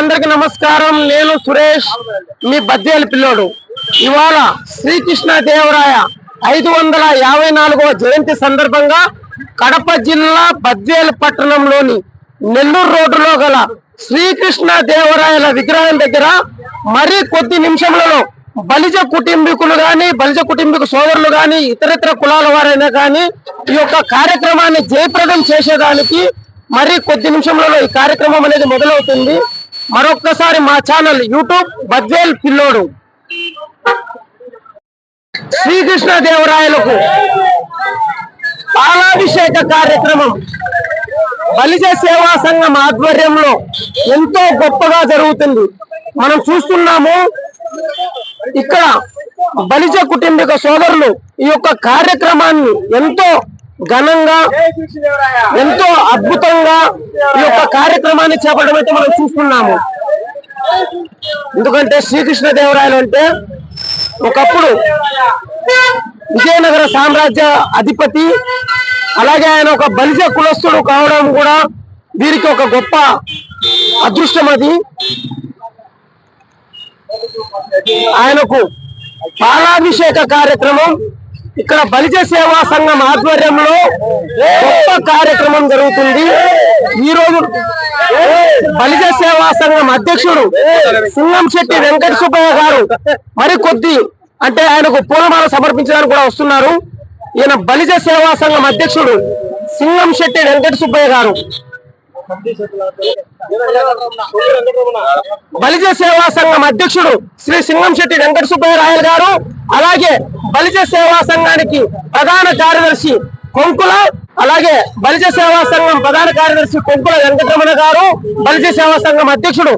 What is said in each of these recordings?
అందరికి నమస్కారం. నేను సురేష్, మీ బద్దేల పిల్లోడు. ఇవాళ శ్రీకృష్ణ దేవరాయ 554వ జయంతి సందర్భంగా కడప జిల్లా బద్వేల్ పట్టణంలోని నెల్లూరు రోడ్డులో గల శ్రీకృష్ణ దేవరాయల విగ్రహం దగ్గర మరి కొద్ది నిమిషంలో బలిజ కుటుంబీకులు గాని, బలిజ కుటుంబీకు సోదరులు గాని, ఇతరితర కులాల వారైనా కానీ ఈ యొక్క కార్యక్రమాన్ని జయప్రదం చేసేదానికి మరి కొద్ది నిమిషంలో ఈ కార్యక్రమం అనేది మొదలవుతుంది. మరొక్కసారి మా ఛానల్ యూట్యూబ్ బద్వేల్ పిల్లోడు. శ్రీకృష్ణ దేవరాయలకు పాలాభిషేక కార్యక్రమం బలిజ సేవా సంఘం ఆధ్వర్యంలో ఎంతో గొప్పగా జరుగుతుంది. మనం చూస్తున్నాము, ఇక్కడ బలిజ కుటుంబిక సోదరులు ఈ యొక్క కార్యక్రమాన్ని ఎంతో ఘనంగా, ఎంతో అద్భుతంగా ఈ యొక్క కార్యక్రమాన్ని చేపట్టడం అయితే మనం చూస్తున్నాము. ఎందుకంటే శ్రీకృష్ణ దేవరాయలు అంటే ఒకప్పుడు విజయనగర సామ్రాజ్య అధిపతి, అలాగే ఆయన ఒక బలిజ కులస్తుడు కావడం కూడా వీరికి ఒక గొప్ప అదృష్టం. అది ఆయనకు పాలాభిషేక కార్యక్రమం ఇక్కడ బలిజ సేవా సంఘం ఆధ్వర్యంలో గొప్ప కార్యక్రమం జరుగుతుంది. ఈ రోజు బలిజ సేవా సంఘం అధ్యక్షుడు సింగంశెట్టి వెంకట సుబ్బయ్య గారు మరికొద్ది అంటే ఆయనకు పూలమాల సమర్పించడానికి కూడా వస్తున్నారు. ఈయన బలిజ సేవా సంఘం అధ్యక్షుడు సింగంశెట్టి వెంకట సుబ్బయ్య గారు, బలిజ సేవా సంఘం అధ్యక్షుడు శ్రీ సింగంశెట్టి వెంకట సుబ్బయ్య రాయలు గారు, అలాగే బలిజ సేవా సంఘానికి ప్రధాన కార్యదర్శి కొంకుల, అలాగే బలిజ సేవా సంఘం ప్రధాన కార్యదర్శి కొంకుల వెంకటరమణ గారు, బలిజ సేవా సంఘం అధ్యక్షుడు,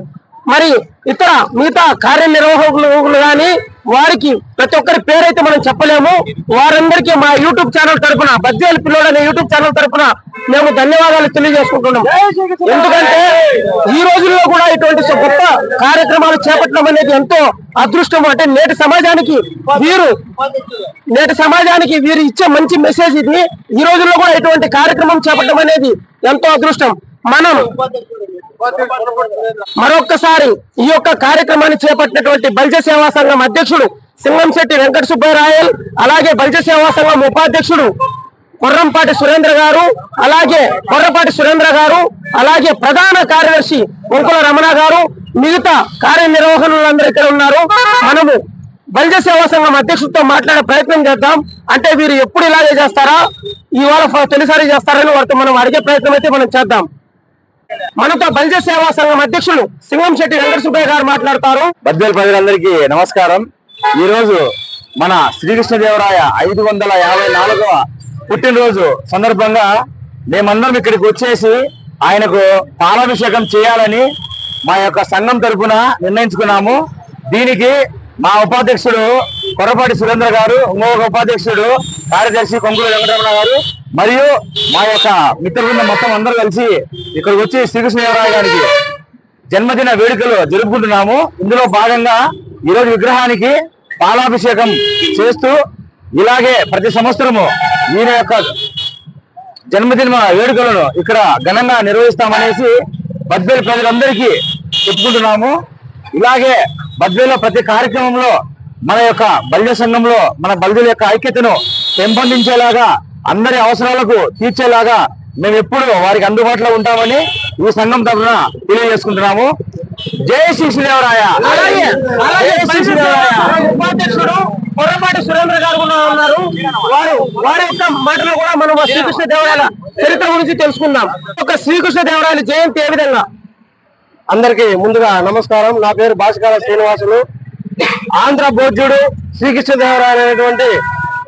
మరి ఇతర మిగతా కార్యనిర్వాహకులు గాని వారికి ప్రతి ఒక్కరి పేరైతే మనం చెప్పలేము. వారందరికీ మా యూట్యూబ్ ఛానల్ తరఫున, బద్వేల్ పిల్లోడు అనే యూట్యూబ్ ఛానల్ తరఫున మేము ధన్యవాదాలు తెలియజేసుకుంటున్నాం. ఎందుకంటే ఈ రోజుల్లో కూడా ఇటువంటి గొప్ప కార్యక్రమాలు చేపట్టడం అనేది ఎంతో అదృష్టం. అంటే నేటి సమాజానికి వీరు ఇచ్చే మంచి మెసేజ్ ఇది. ఈ రోజుల్లో కూడా ఇటువంటి కార్యక్రమం చేపట్టడం అనేది ఎంతో అదృష్టం. మనం మరొక్కసారి ఈ యొక్క కార్యక్రమాన్ని చేపట్టినటువంటి బలిజ సేవా సంఘం అధ్యక్షుడు సింగంశెట్టి వెంకట సుబ్బయ్య రాయల్, అలాగే బలిజ సేవా సంఘం ఉపాధ్యక్షుడు కొర్రంపాటి సురేంద్ర గారు, అలాగే ప్రధాన కార్యదర్శి కొంకుల రమణ గారు, మిగతా కార్యనిర్వహణలందరూ ఇక్కడ ఉన్నారు. మనము బలిజ సేవా సంఘం అధ్యక్షుడితో మాట్లాడే ప్రయత్నం చేద్దాం. అంటే వీరు ఎప్పుడు ఇలాగే చేస్తారా, ఇవాళ తొలిసారి చేస్తారని వారితో మనం అడిగే ప్రయత్నం అయితే మనం చేద్దాం. మనతో బలిజ సేవా సంఘం అధ్యక్షులు సింగంశెట్టి వెంకట సుబ్బయ్య గారు మాట్లాడతారు. బద్వేల్ ప్రజలందరికీ నమస్కారం. ఈ రోజు మన శ్రీకృష్ణదేవరాయ 554వ పుట్టినరోజు సందర్భంగా మేమందరం ఇక్కడికి వచ్చేసి ఆయనకు పాలాభిషేకం చేయాలని మా యొక్క సంఘం తరఫున నిర్ణయించుకున్నాము. దీనికి మా ఉపాధ్యక్షుడు కొర్రపాటి సురేంద్ర గారు, ఇంకొక ఉపాధ్యక్షుడు కార్యదర్శి కొంకుల వెంకటరమణ గారు, మరియు మా యొక్క మిత్రబృందం మొత్తం అందరూ కలిసి ఇక్కడికి వచ్చి శ్రీకృష్ణదేవరాయ గారికి జన్మదిన వేడుకలు జరుపుకుంటున్నాము. ఇందులో భాగంగా ఈరోజు విగ్రహానికి పాలాభిషేకం చేస్తూ ఇలాగే ప్రతి సంవత్సరము ఈయన యొక్క జన్మదిన వేడుకలను ఇక్కడ ఘనంగా నిర్వహిస్తామనేసి బద్వేల్ ప్రజలందరికీ చెప్పుకుంటున్నాము. ఇలాగే బద్వేల్లో ప్రతి కార్యక్రమంలో మన యొక్క బలిజ సంఘంలో మన బలిజల యొక్క ఐక్యతను పెంపొందించేలాగా, అందరి అవసరాలకు తీర్చేలాగా మేము ఎప్పుడు వారికి అందుబాటులో ఉంటామని ఈ సంఘం తరఫున తెలియజేసుకుంటున్నాము. జై శ్రీకృష్ణదేవరాయ. ఉపాధ్యక్షుడు కొర్రపాటి సురేంద్ర గారు ఉన్నారు. వారి యొక్క మాటలు కూడా మనం శ్రీకృష్ణ దేవరాయల చరిత్ర గురించి తెలుసుకుందాం. ఒక శ్రీకృష్ణ దేవరాయల జయంతి ఏ విధంగా? అందరికీ ముందుగా నమస్కారం. నా పేరు భాస్కర శ్రీనివాసులు. ఆంధ్ర భోజ్యుడు శ్రీకృష్ణదేవరాయలు అనేటువంటి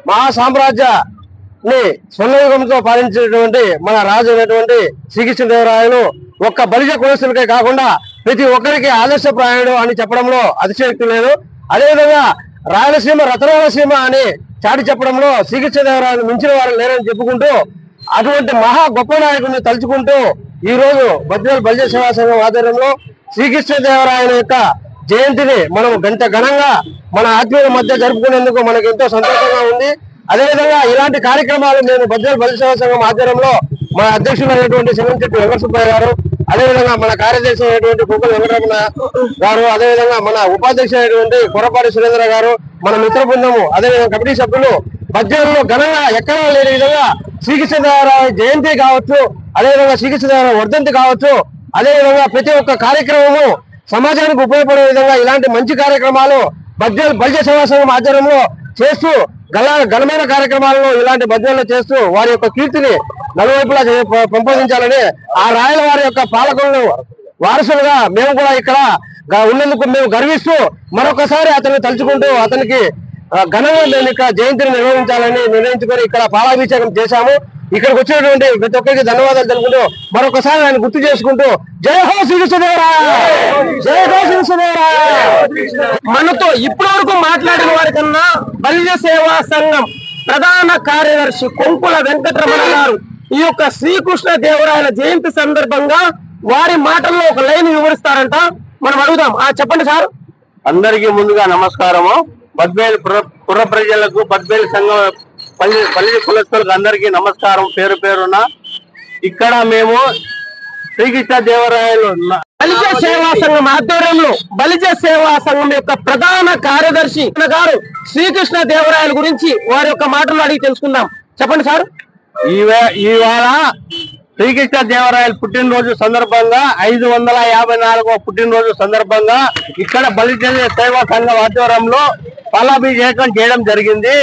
మహా సామ్రాజ్యాన్ని స్వర్ణయుగంతో పాలించినటువంటి మన రాజు అయినటువంటి శ్రీకృష్ణదేవరాయలు ఒక్క బలిజ కులస్తులకే కాకుండా ప్రతి ఒక్కరికి ఆదర్శప్రాయుడు అని చెప్పడంలో అతిశయోక్తి లేదు. అదేవిధంగా రాయలసీమ రతనాలసీమ అని చాటి చెప్పడంలో శ్రీకృష్ణదేవరాయలు మించిన వారు లేరని చెప్పుకుంటూ, అటువంటి మహా గొప్ప నాయకుడిని తలుచుకుంటూ ఈ రోజు బద్వేల్ బలిజ సేవా సంఘం ఆధ్వర్యంలో శ్రీకృష్ణదేవరాయల యొక్క జయంతిని మనం గంట ఘనంగా మన ఆత్మీయుల మధ్య జరుపుకునేందుకు మనకు ఎంతో సంతోషంగా ఉంది. అదేవిధంగా ఇలాంటి కార్యక్రమాలు మేము బద్వేల్ బలిజ సేవా సంఘం ఆధ్వర్యంలో మా అధ్యక్షులు అయినటువంటి సింగంశెట్టి వెంకట సుబ్బయ్య గారు, అదేవిధంగా మన కార్యదర్శి అయినటువంటి కుక్కల వెంకటరమణ గారు, అదేవిధంగా మన ఉపాధ్యక్షుడు అయినటువంటి కొరపాటి సురేంద్ర గారు, మన మిత్ర బృందము, అదేవిధంగా కమిటీ సభ్యులు బడ్జెట్లో ఘనంగా ఎక్కడా లేని విధంగా శ్రీకృష్ణదేవరాయ జయంతి కావచ్చు, అదేవిధంగా శ్రీకృష్ణదేవరాయ వర్ధంతి కావచ్చు, అదేవిధంగా ప్రతి ఒక్క కార్యక్రమము సమాజానికి ఉపయోగపడే విధంగా ఇలాంటి మంచి కార్యక్రమాలు బల్జ సేవా సంఘం ఆధ్వర్యంలో చేస్తూ ఘనమైన కార్యక్రమాలను ఇలాంటి బడ్జెట్లో చేస్తూ వారి యొక్క కీర్తిని నలువైపులా పెంపొందించాలని ఆ రాయల వారి యొక్క పాలకులను వారసులుగా మేము కూడా ఇక్కడ ఉన్నందుకు మేము గర్విస్తూ మరొకసారి అతన్ని తలుచుకుంటూ అతనికి ఘనంగా మేము ఇక్కడ జయంతిని నిర్వహించాలని నిర్ణయించుకొని ఇక్కడ పాలాభిషేకం చేశాము. ఇక్కడికి వచ్చినటువంటి ప్రతి ఒక్కరికి ధన్యవాదాలు తెలుపుకుంటూ మరొకసారి ఆయన గుర్తు చేసుకుంటూ జై హో శ్రీకృష్ణదేవరాయ, జై హో శ్రీకృష్ణదేవరాయ. మనతో ఇప్పటి వరకు మాట్లాడిన వారి కన్నా బలిజ సేవా సంఘం ప్రధాన కార్యదర్శి కొంకుల వెంకటరమణ గారు ఈ యొక్క శ్రీకృష్ణ దేవరాయల జయంతి సందర్భంగా వారి మాటల్లో ఒక లైన్ వివరిస్తారంట. మనం అడుగుదాం. చెప్పండి సార్. అందరికీ ముందుగా నమస్కారము. బద్వేలు పుర ప్రజలకు, బద్వేలు సంఘం పల్లి కులస్తులకు అందరికీ నమస్కారం పేరు పేరున. ఇక్కడ మేము శ్రీకృష్ణ దేవరాయలు బలిజ సేవా సంఘం ఆధ్వర్యంలో బలిజ సేవా సంఘం యొక్క ప్రధాన కార్యదర్శి గారు శ్రీకృష్ణ దేవరాయల గురించి వారి యొక్క మాటలు అడిగి తెలుసుకుందాం. చెప్పండి సార్. ఇవాళ శ్రీకృష్ణ దేవరాయల పుట్టినరోజు సందర్భంగా 554వ పుట్టినరోజు సందర్భంగా ఇక్కడ బలిజ సేవా సంఘం ఆధ్వర్యంలో పాలాభిషేకం చేయడం జరిగింది.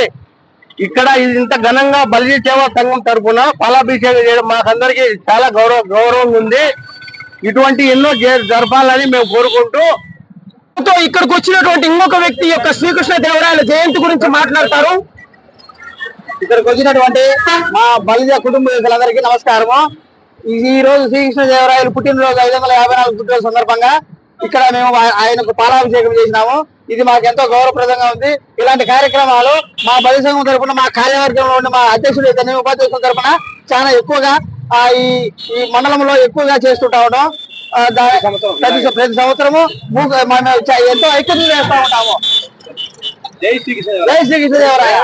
ఇక్కడ ఇంత ఘనంగా బలిజ సేవా సంఘం తరఫున పాలాభిషేకం చేయడం మాకందరికి చాలా గౌరవంగా ఉంది. ఇటువంటి ఎన్నో జరపాలని మేము కోరుకుంటూ ఇక్కడికి వచ్చినటువంటి ఇంకొక వ్యక్తి యొక్క శ్రీకృష్ణ దేవరాయల జయంతి గురించి మాట్లాడతారు. ఇక్కడికి వచ్చినటువంటి మా బలిజ కుటుంబీకులందరికీ నమస్కారము. ఈ రోజు శ్రీకృష్ణ దేవరాయలు పుట్టినరోజు 554 పుట్టినరోజు సందర్భంగా ఇక్కడ మేము ఆయనకు పాలాభిషేకం చేసినాము. ఇది మాకు ఎంతో గౌరవప్రదంగా ఉంది. ఇలాంటి కార్యక్రమాలు మా బలి సంఘం తరఫున, మా కార్యవర్గంలో ఉన్న మా అధ్యక్షుడు ఇతని ఉపాధ్యక్షుల తరఫున చాలా ఎక్కువగా ఈ మండలంలో ఎక్కువగా చేస్తుంటా ఉన్నాం. ప్రతి సంవత్సరము ఎంతో ఐక్యత చేస్తూ ఉంటాము. జై శ్రీకృష్ణ దేవరాయ.